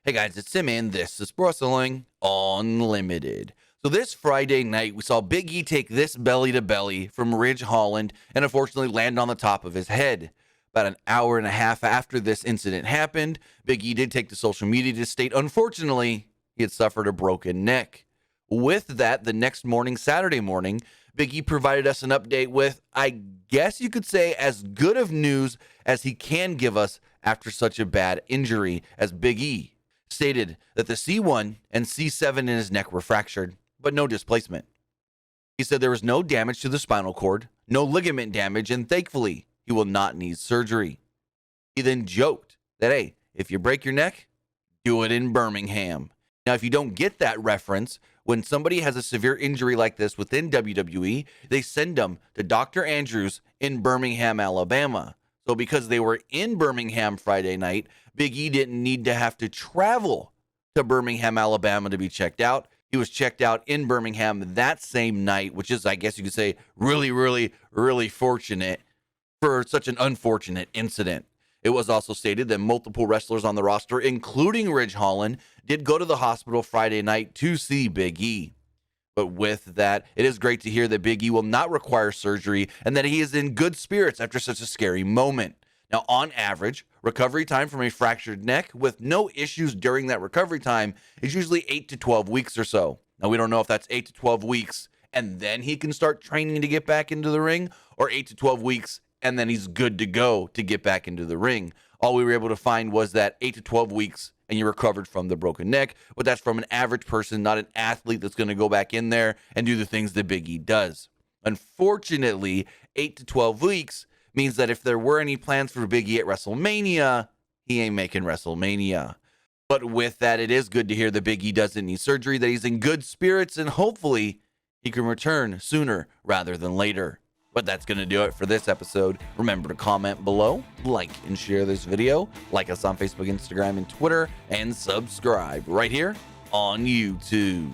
Hey guys, it's Tim and this is Wrestling Unlimited. So this Friday night, we saw Big E take this belly to belly from Ridge Holland and unfortunately land on the top of his head. About an hour and a half after this incident happened, Big E did take to social media to state, unfortunately, he had suffered a broken neck. With that, the next morning, Saturday morning, Big E provided us an update with, I guess you could say, as good of news as he can give us after such a bad injury, as Big E stated that the C1 and C7 in his neck were fractured, but no displacement. He said there was no damage to the spinal cord, no ligament damage, and thankfully, he will not need surgery. He then joked that, hey, if you break your neck, do it in Birmingham. Now, if you don't get that reference, when somebody has a severe injury like this within WWE, they send them to Dr. Andrews in Birmingham, Alabama. So because they were in Birmingham Friday night, Big E didn't need to have to travel to Birmingham, Alabama to be checked out. He was checked out in Birmingham that same night, which is, I guess you could say, really fortunate for such an unfortunate incident. It was also stated that multiple wrestlers on the roster, including Ridge Holland, did go to the hospital Friday night to see Big E. But with that, it is great to hear that Big E will not require surgery and that he is in good spirits after such a scary moment. Now, on average, recovery time from a fractured neck with no issues during that recovery time is usually 8 to 12 weeks or so. Now, we don't know if that's 8 to 12 weeks and then he can start training to get back into the ring, or 8 to 12 weeks and then he's good to go to get back into the ring. All we were able to find was that 8 to 12 weeks and you recovered from the broken neck, but that's from an average person, not an athlete that's going to go back in there and do the things that Big E does. Unfortunately, 8 to 12 weeks means that if there were any plans for Big E at WrestleMania, he ain't making WrestleMania. But with that, it is good to hear that Big E doesn't need surgery, that he's in good spirits, and hopefully he can return sooner rather than later. But that's going to do it for this episode. Remember to comment below, like and share this video, like us on Facebook, Instagram, and Twitter, and subscribe right here on YouTube.